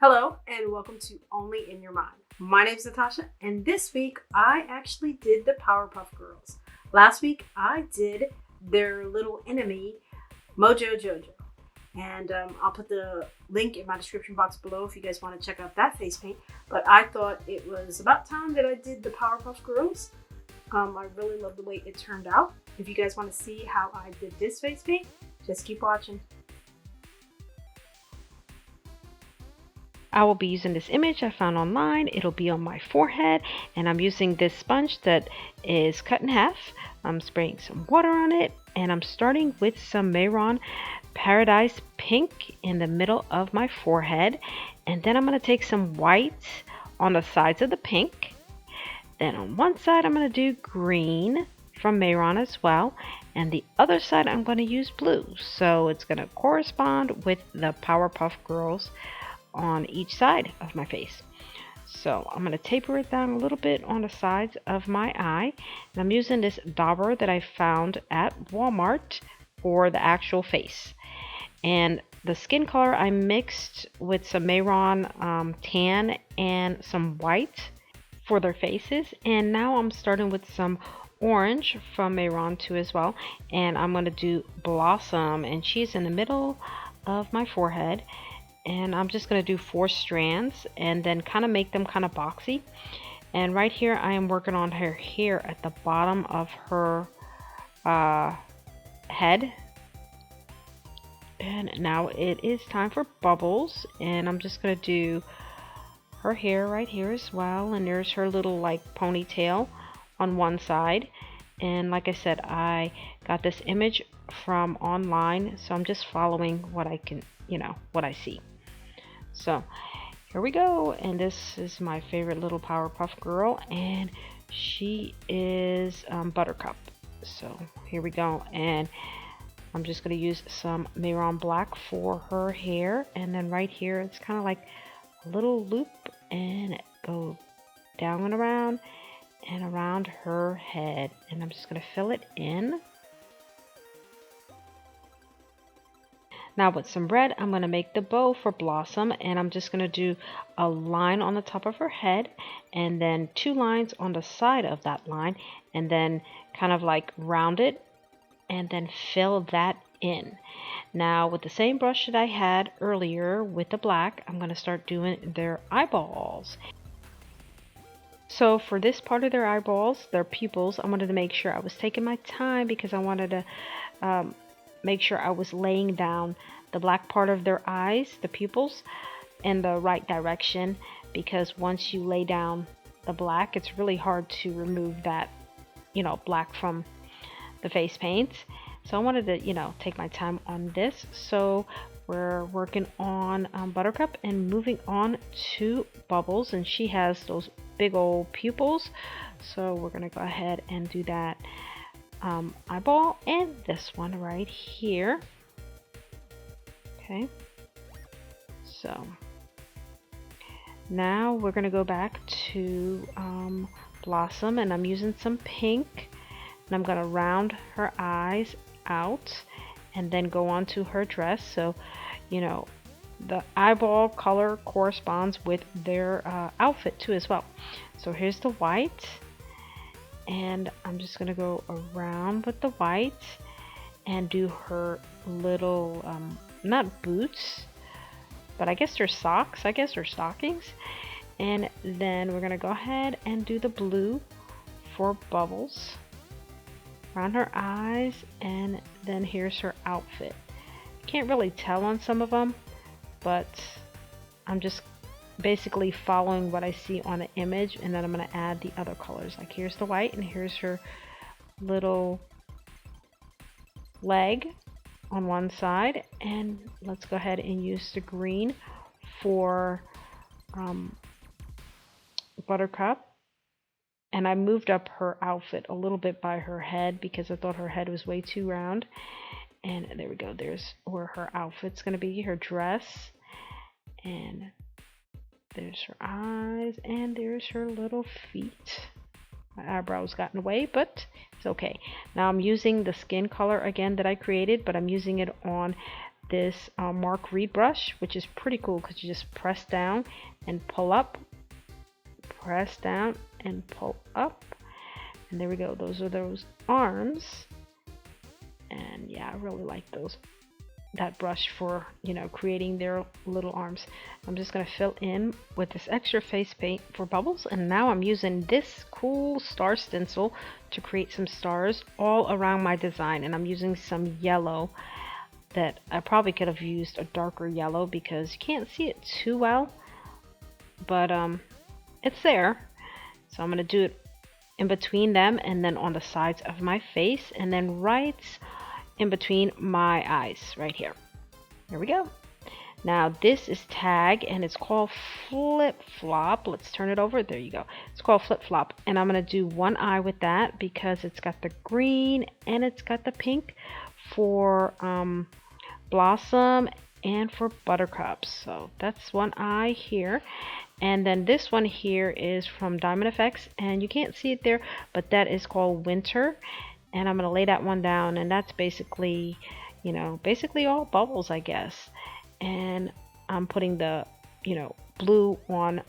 Hello and welcome to Only in Your Mind. My name is Natasha and this week I actually did the Powerpuff Girls. Last week I did their little enemy, Mojo Jojo. And I'll put the link in my description box below if you guys want to check out that face paint. But I thought it was about time that I did the Powerpuff Girls. I really love the way it turned out. If you guys want to see how I did this face paint, just keep watching. I will be using this image I found online. It'll be on my forehead, and I'm using this sponge that is cut in half. I'm spraying some water on it, and I'm starting with some Mehron Paradise Pink in the middle of my forehead, and then I'm going to take some white on the sides of the pink. Then on one side I'm going to do green from Mehron as well, and the other side I'm going to use blue, so it's going to correspond with the Powerpuff Girls on each side of my face. So I'm going to taper it down a little bit on the sides of my eye, and I'm using this dauber that I found at Walmart for the actual face. And the skin color I mixed with some Mehron tan and some white for their faces, and now I'm starting with some orange from Mehron too as well, and I'm going to do Blossom, and she's in the middle of my forehead. And I'm just going to do 4 strands and then kind of make them kind of boxy. And right here I am working on her hair at the bottom of her head. And now it is time for bubbles, and I'm just going to do her hair right here as well. And there's her little like ponytail on one side. And like I said, I got this image from online, so I'm just following what I can, what I see. So here we go, and this is my favorite little Powerpuff Girl, and she is Buttercup. So here we go, and I'm just going to use some Mehron black for her hair, and then right here it's kind of like a little loop, and go down and around her head, and I'm just going to fill it in. Now with some red, I'm going to make the bow for Blossom, and I'm just going to do a line on the top of her head, and then 2 lines on the side of that line, and then kind of like round it, and then fill that in. Now with the same brush that I had earlier with the black, I'm going to start doing their eyeballs. So for this part of their eyeballs, their pupils, I wanted to make sure I was taking my time because I wanted to make sure I was laying down the black part of their eyes, the pupils, in the right direction, because once you lay down the black, it's really hard to remove that, black from the face paint. So I wanted to, take my time on this. So we're working on Buttercup and moving on to Bubbles, and she has those big old pupils. So we're going to go ahead and do that eyeball and this one right here. Okay, so now we're going to go back to Blossom, and I'm using some pink, and I'm going to round her eyes out and then go on to her dress. So the eyeball color corresponds with their outfit too as well. So here's the white, and I'm just going to go around with the white and do her little, not boots, but I guess they're socks, or stockings. And then we're going to go ahead and do the blue for Bubbles around her eyes, and then here's her outfit. Can't really tell on some of them, but I'm just basically following what I see on the image, and then I'm going to add the other colors. Like here's the white, and here's her little leg on one side, and let's go ahead and use the green for Buttercup. And I moved up her outfit a little bit by her head because I thought her head was way too round. And there we go, there's where her outfit's going to be, her dress, and there's her eyes, and there's her little feet. My eyebrows got in the way, but it's okay. Now I'm using the skin color again that I created, but I'm using it on this Mark Reed brush, which is pretty cool because you just press down and pull up, press down and pull up, and there we go. Those are those arms. And yeah, I really like that brush for, you know, creating their little arms. I'm just going to fill in with this extra face paint for bubbles, and now I'm using this cool star stencil to create some stars all around my design. And I'm using some yellow that I probably could have used a darker yellow because you can't see it too well, but it's there. So I'm going to do it in between them and then on the sides of my face and then right in between my eyes right here. There we go. Now this is tag and it's called Flip Flop. Let's turn it over. There you go. It's called Flip Flop, and I'm going to do one eye with that because it's got the green and it's got the pink for Blossom and for Buttercup. So that's one eye here. And then this one here is from Diamond Effects, and you can't see it there, but that is called Winter. And I'm going to lay that one down, and that's basically, you know, basically all bubbles, I guess. And I'm putting the, you know, blue on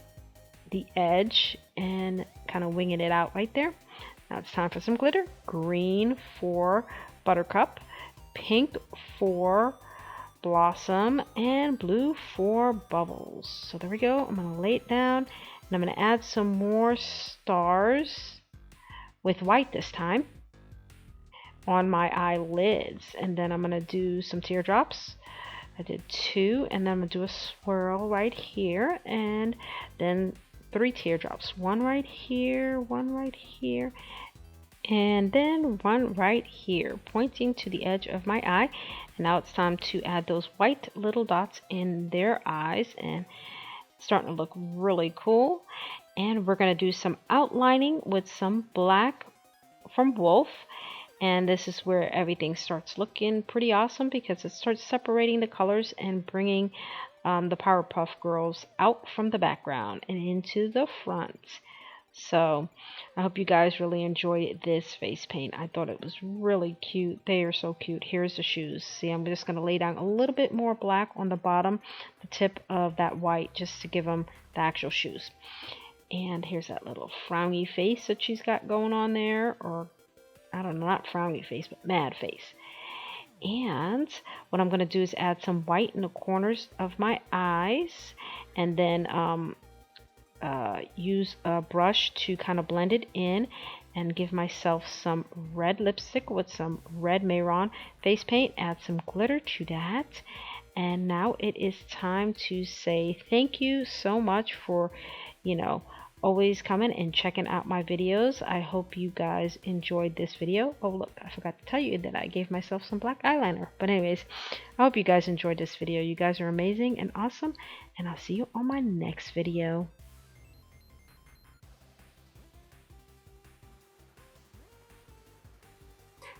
the edge and kind of winging it out right there. Now it's time for some glitter. Green for Buttercup, pink for Blossom, and blue for Bubbles. So there we go. I'm going to lay it down, and I'm going to add some more stars with white this time on my eyelids, and then I'm going to do some teardrops. I did 2, and then I'm going to do a swirl right here, and then 3 teardrops. 1 right here, 1 right here, and then 1 right here, pointing to the edge of my eye. And now it's time to add those white little dots in their eyes, and it's starting to look really cool. And we're going to do some outlining with some black from Wolfe. And this is where everything starts looking pretty awesome because it starts separating the colors and bringing the Powerpuff Girls out from the background and into the front. So I hope you guys really enjoyed this face paint. I thought it was really cute. They are so cute. Here's the shoes. See, I'm just going to lay down a little bit more black on the bottom, the tip of that white, just to give them the actual shoes. And here's that little frowny face that she's got going on there, or I don't know, not frowny face, but mad face. And what I'm going to do is add some white in the corners of my eyes, and then use a brush to kind of blend it in and give myself some red lipstick with some red Mehron face paint. Add some glitter to that. And now it is time to say thank you so much for, you know, always coming and checking out my videos. I hope you guys enjoyed this video. Oh look, I forgot to tell you that I gave myself some black eyeliner. But anyways, I hope you guys enjoyed this video. You guys are amazing and awesome, and I'll see you on my next video.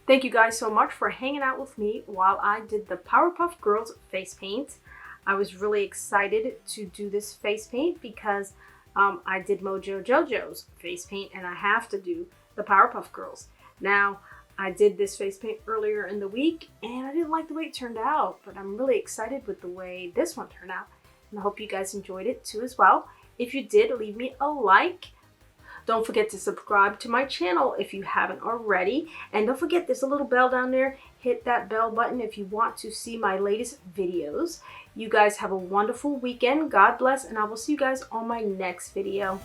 Thank you guys so much for hanging out with me while I did the Powerpuff Girls face paint. I was really excited to do this face paint because I did Mojo Jojo's face paint, and I have to do the Powerpuff Girls. Now, I did this face paint earlier in the week, and I didn't like the way it turned out, but I'm really excited with the way this one turned out. And I hope you guys enjoyed it too as well. If you did, leave me a like. Don't forget to subscribe to my channel if you haven't already. And don't forget, there's a little bell down there. Hit that bell button if you want to see my latest videos. You guys have a wonderful weekend. God bless, and I will see you guys on my next video.